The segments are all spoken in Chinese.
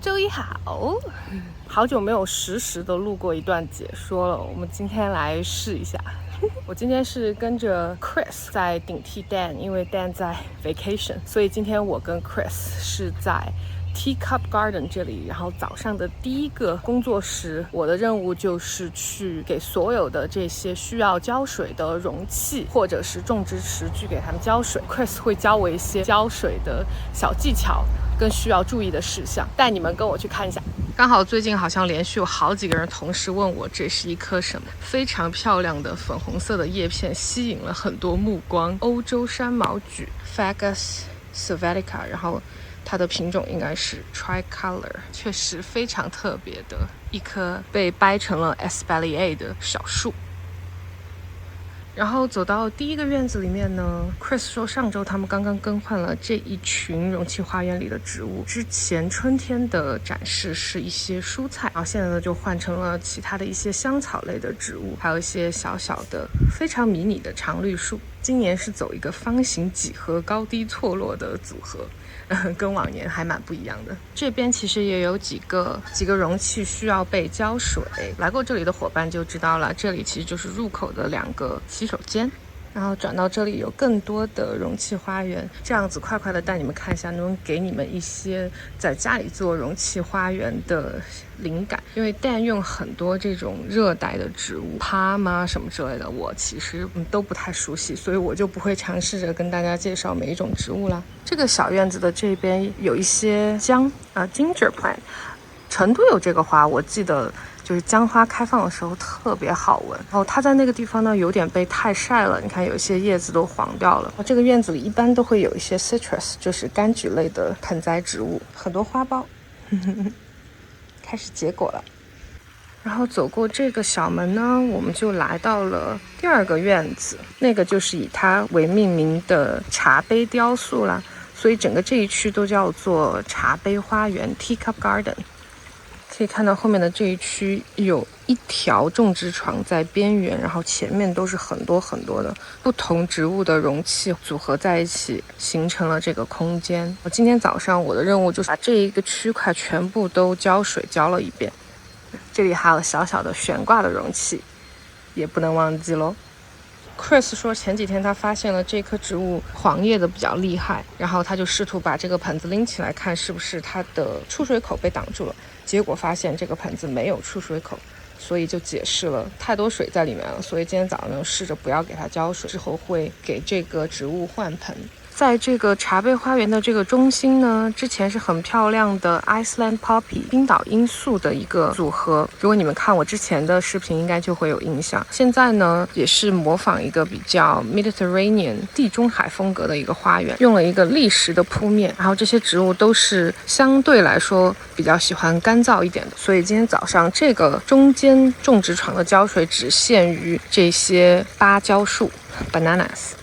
周一好，好久没有实时的录过一段解说了，我们今天来试一下。我今天是跟着 Chris 在顶替 Dan， 因为 Dan 在 vacation， 所以今天我跟 Chris 是在 Teacup Garden 这里，然后早上的第一个工作时，我的任务就是去给所有的这些需要浇水的容器或者是种植池去给他们浇水。Chris 会教我一些浇水的小技巧跟需要注意的事项，带你们跟我去看一下。刚好最近好像连续有好几个人同时问我这是一棵什么，非常漂亮的粉红色的叶片吸引了很多目光。欧洲山毛榉 Fagus sylvatica， 然后它的品种应该是 Tricolor， 确实非常特别的一棵被掰成了 Espalier 的小树。然后走到第一个院子里面呢 Chris 说上周他们刚刚更换了这一群容器花园里的植物，之前春天的展示是一些蔬菜，然后现在呢就换成了其他的一些香草类的植物，还有一些小小的非常迷你的常绿树。今年是走一个方形几何高低错落的组合，跟往年还蛮不一样的。这边其实也有几个容器需要被浇水，来过这里的伙伴就知道了，这里其实就是入口的2个洗手间，然后转到这里有更多的容器花园，这样子快快的带你们看一下，能给你们一些在家里做容器花园的灵感。因为Dan用很多这种热带的植物，Palm什么之类的，我其实都不太熟悉，所以我就不会尝试着跟大家介绍每一种植物啦。这个小院子的这边有一些姜Ginger plant， 成都有这个花，我记得就是姜花开放的时候特别好闻，然后它在那个地方呢有点被太晒了，你看有一些叶子都黄掉了。这个院子里一般都会有一些 citrus， 就是柑橘类的盆栽植物，很多花苞开始结果了。然后走过这个小门呢，我们就来到了第2个院子，那个就是以它为命名的茶杯雕塑啦，所以整个这一区都叫做茶杯花园 Teacup Garden。可以看到后面的这一区有一条种植床在边缘，然后前面都是很多很多的不同植物的容器组合在一起，形成了这个空间。今天早上我的任务就是把这一个区块全部都浇水浇了一遍。这里还有小小的悬挂的容器，也不能忘记咯。Chris 说前几天他发现了这棵植物黄叶的比较厉害，然后他就试图把这个盆子拎起来看是不是它的出水口被挡住了，结果发现这个盆子没有出水口，所以就解释了太多水在里面了，所以今天早上试着不要给它浇水，之后会给这个植物换盆。在这个茶杯花园的这个中心呢，之前是很漂亮的 Iceland Poppy 冰岛罂粟的一个组合，如果你们看我之前的视频应该就会有印象。现在呢也是模仿一个比较 Mediterranean 地中海风格的一个花园，用了一个砾石的铺面，然后这些植物都是相对来说比较喜欢干燥一点的，所以今天早上这个中间种植床的浇水只限于这些芭蕉树 Bananas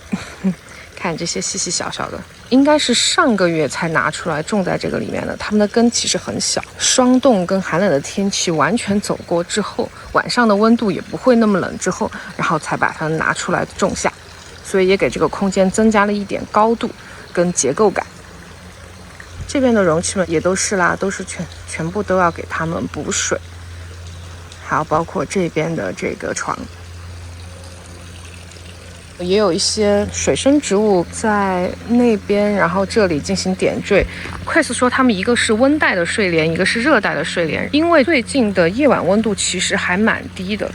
看这些细细小小的，应该是上个月才拿出来种在这个里面的，它们的根其实很小，霜冻跟寒冷的天气完全走过之后，晚上的温度也不会那么冷之后，然后才把它拿出来种下，所以也给这个空间增加了一点高度跟结构感。这边的容器们也都是啦，都是全部都要给它们补水，还有包括这边的这个床。也有一些水生植物在那边，然后这里进行点缀。Chris 说他们一个是温带的睡莲，一个是热带的睡莲，因为最近的夜晚温度其实还蛮低的，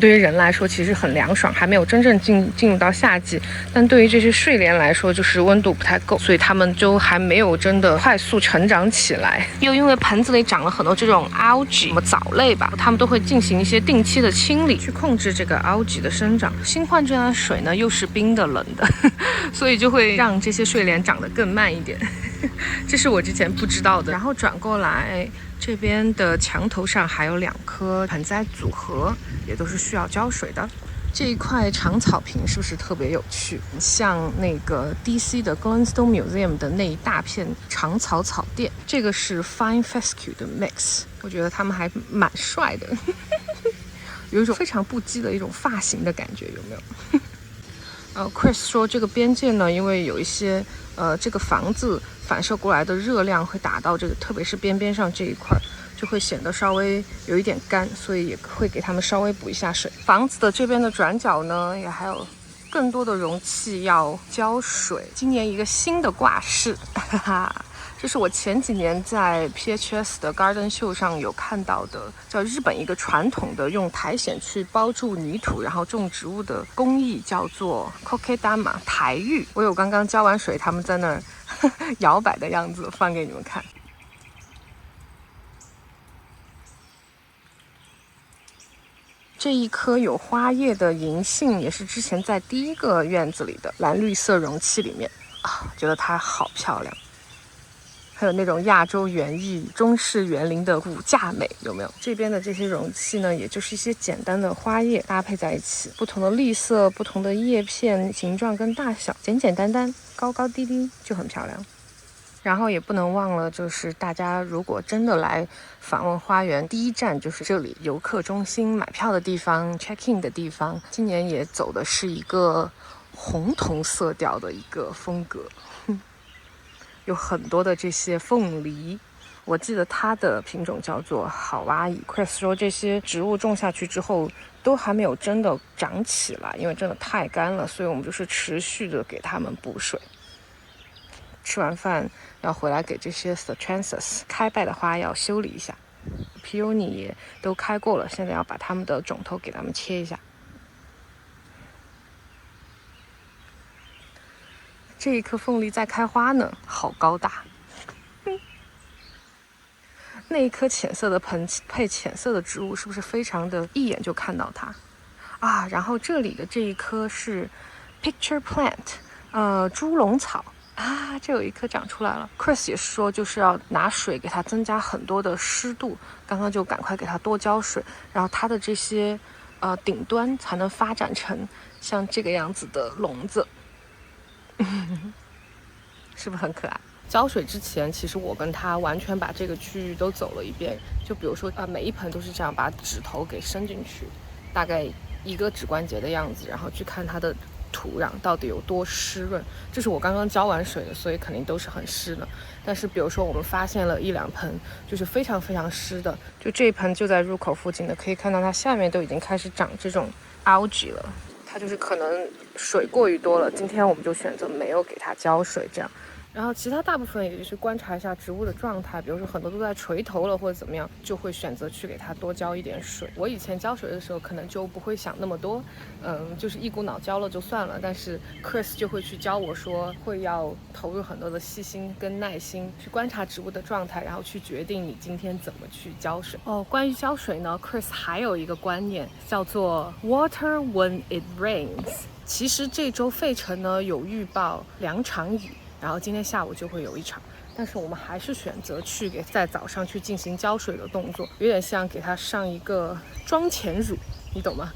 对于人来说其实很凉爽，还没有真正进入到夏季，但对于这些睡莲来说就是温度不太够，所以他们就还没有真的快速成长起来。又因为盆子里长了很多这种 algae 什么藻类吧，他们都会进行一些定期的清理，去控制这个 algae 的生长。新换这样的水呢又是冰的冷的，所以就会让这些睡莲长得更慢一点，这是我之前不知道的。然后转过来这边的墙头上还有2棵盆栽组合，也都是需要浇水的。这一块长草坪是不是特别有趣，像那个 DC 的 Glenstone Museum 的那一大片长草草甸。这个是 Fine Fescue 的 mix， 我觉得他们还蛮帅的有一种非常不羁的一种发型的感觉，有没有Chris 说这个边界呢，因为有一些这个房子反射过来的热量会打到这个，特别是边边上这一块，就会显得稍微有一点干，所以也会给它们稍微补一下水。房子的这边的转角呢，也还有更多的容器要浇水。今年一个新的挂饰，哈哈。这是我前几年在 PHS 的 Garden Show 上有看到的，叫日本一个传统的用苔藓去包住泥土然后种植物的工艺，叫做 Kokedama 苔玉。我有刚刚浇完水，他们在那儿摇摆的样子放给你们看。这一颗有花叶的银杏也是之前在第一个院子里的蓝绿色容器里面啊，觉得它好漂亮。还有那种亚洲园艺、中式园林的骨架美，有没有？这边的这些容器呢，也就是一些简单的花叶搭配在一起，不同的绿色、不同的叶片形状跟大小，简简单单、高高低低就很漂亮。然后也不能忘了，就是大家如果真的来访问花园，第一站就是这里游客中心买票的地方 check in 的地方。今年也走的是一个红铜色调的一个风格，有很多的这些凤梨，我记得它的品种叫做好哇伊。Chris 说这些植物种下去之后都还没有真的长起来，因为真的太干了，所以我们就是持续的给它们补水。吃完饭要回来给这些 Citransus 开败的花要修理一下， Peony 也都开过了，现在要把它们的种头给它们切一下。这一颗凤梨在开花呢，好高大。那一颗浅色的盆配浅色的植物，是不是非常的一眼就看到它啊？然后这里的这一颗是 Picture Plant，猪笼草啊，这有一颗长出来了。Chris 也说就是要拿水给它增加很多的湿度，刚刚就赶快给它多浇水，然后它的这些顶端才能发展成像这个样子的笼子。是不是很可爱？浇水之前，其实我跟他完全把这个区域都走了一遍。就比如说每一盆都是这样，把指头给伸进去，大概一个指关节的样子，然后去看它的土壤到底有多湿润。这是我刚刚浇完水的，所以肯定都是很湿的。但是比如说我们发现了一两盆就是非常非常湿的，就这一盆就在入口附近的，可以看到它下面都已经开始长这种 algae 了。它就是可能水过于多了，今天我们就选择没有给它浇水这样。然后其他大部分也就是观察一下植物的状态，比如说很多都在垂头了或者怎么样，就会选择去给它多浇一点水。我以前浇水的时候可能就不会想那么多，就是一股脑浇了就算了。但是 Chris 就会去教我说，会要投入很多的细心跟耐心去观察植物的状态，然后去决定你今天怎么去浇水。关于浇水呢 ，Chris 还有一个观念叫做 Water when it rains。其实这周费城呢有预报2场雨。然后今天下午就会有一场，但是我们还是选择去在早上去进行浇水的动作，有点像给它上一个妆前乳，你懂吗？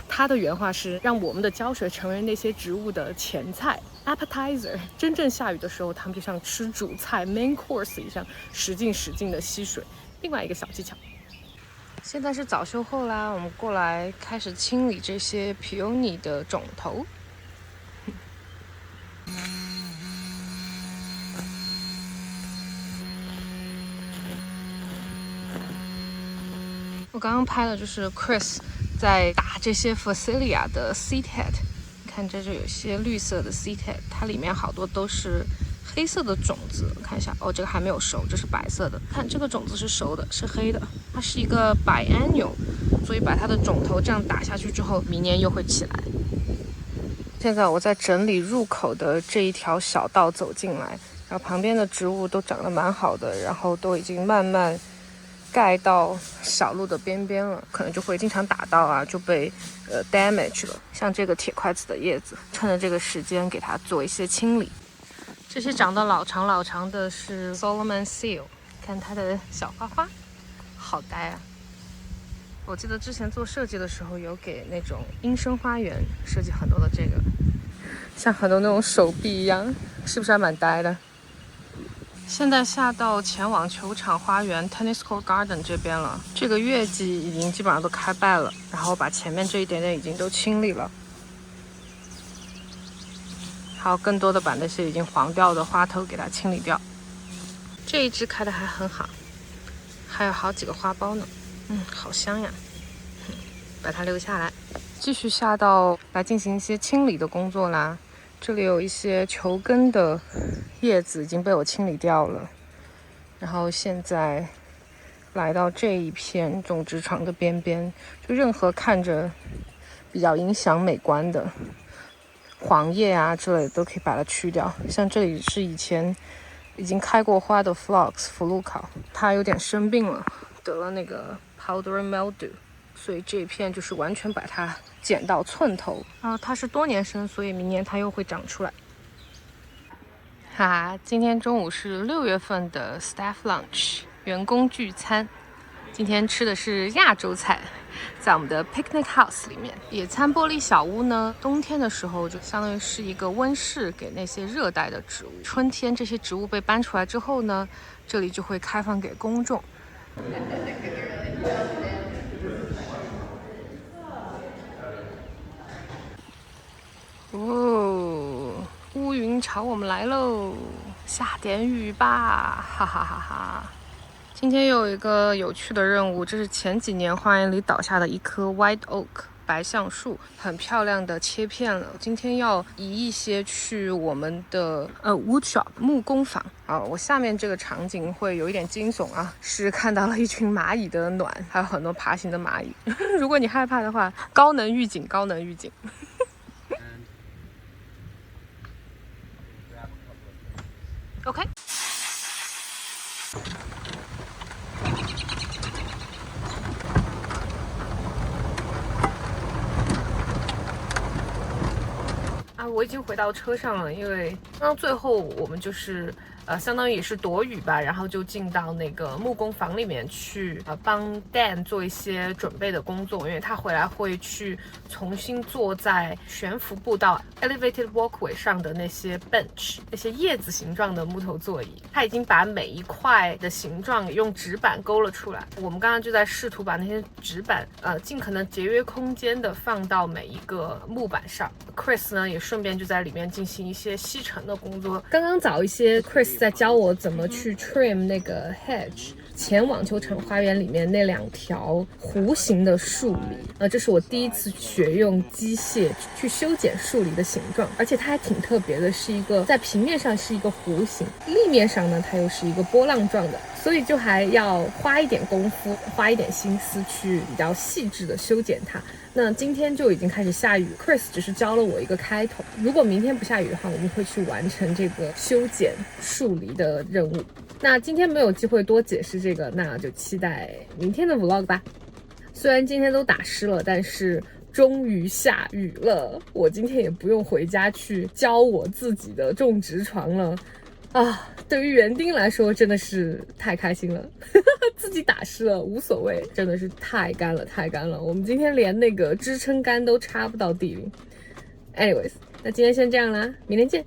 他的原话是让我们的浇水成为那些植物的前菜 appetizer。 真正下雨的时候，他们就像吃主菜 main course 一样，使劲的吸水。另外一个小技巧。现在是早修后啦，我们过来开始清理这些 peony 的种头。我刚刚拍的就是 Chris 在打这些 Phacelia 的 seed head， 你看这就有些绿色的 seed head， 它里面好多都是黑色的种子。看一下，这个还没有熟，这是白色的。看这个种子是熟的，是黑的，它是一个 biennial， 所以把它的种头这样打下去之后，明年又会起来。现在我在整理入口的这一条小道走进来，然后旁边的植物都长得蛮好的，然后都已经慢慢盖到小路的边边了，可能就会经常打到啊，就被damage 了。像这个铁筷子的叶子，趁着这个时间给它做一些清理。这些长得老长的是 Solomon Seal， 看它的小花花，好呆啊！我记得之前做设计的时候有给那种英生花园设计很多的这个，像很多那种手臂一样，是不是还蛮呆的？现在下到前往球场花园 Tennis Court Garden 这边了，这个月季已经基本上都开败了，然后把前面这一点点已经都清理了。还有更多的把那些已经黄掉的花头给它清理掉。这一支开的还很好，还有好几个花苞呢。好香呀。把它留下来，继续下到来进行一些清理的工作啦。这里有一些球根的叶子已经被我清理掉了，然后现在来到这一片种植床的边边，就任何看着比较影响美观的黄叶啊之类的都可以把它去掉。像这里是以前已经开过花的 phlox 福禄考，它有点生病了，得了那个 powdery mildew， 所以这一片就是完全把它剪到寸头。它是多年生，所以明年它又会长出来。哈哈，今天中午是6月份的 staff lunch 员工聚餐，今天吃的是亚洲菜，在我们的 picnic house 里面。野餐玻璃小屋呢，冬天的时候就相当于是一个温室，给那些热带的植物。春天这些植物被搬出来之后呢，这里就会开放给公众。哦，乌云朝我们来喽，下点雨吧，哈哈哈哈！今天又有一个有趣的任务，这是前几年花园里倒下的一棵 white oak 白橡树，很漂亮的切片了。今天要移一些去我们的wood shop 木工坊。我下面这个场景会有一点惊悚啊，是看到了一群蚂蚁的卵，还有很多爬行的蚂蚁。如果你害怕的话，高能预警，高能预警。OK。我已经回到车上了，因为刚刚最后我们就是相当于也是躲雨吧，然后就进到那个木工房里面去帮 Dan 做一些准备的工作，因为他回来会去重新坐在悬浮步道 elevated walkway 上的那些 bench， 那些叶子形状的木头座椅。他已经把每一块的形状用纸板勾了出来，我们刚刚就在试图把那些纸板尽可能节约空间的放到每一个木板上。Chris 呢也顺便就在里面进行一些吸尘的工作。刚刚早一些 Chris 在教我怎么去 trim 那个 hedge， 前网球场花园里面那2条弧形的树篱。这是我第一次学用机械去修剪树篱的形状，而且它还挺特别的，是一个在平面上是一个弧形，立面上呢它又是一个波浪状的，所以就还要花一点功夫，花一点心思去比较细致的修剪它。那今天就已经开始下雨， Chris 只是教了我一个开头，如果明天不下雨的话，我们会去完成这个修剪树篱的任务。那今天没有机会多解释这个，那就期待明天的 vlog 吧。虽然今天都打湿了，但是终于下雨了，我今天也不用回家去教我自己的种植床了对于园丁来说真的是太开心了自己打湿了无所谓，真的是太干了太干了，我们今天连那个支撑杆都插不到地里。 anyways， 那今天先这样啦，明天见。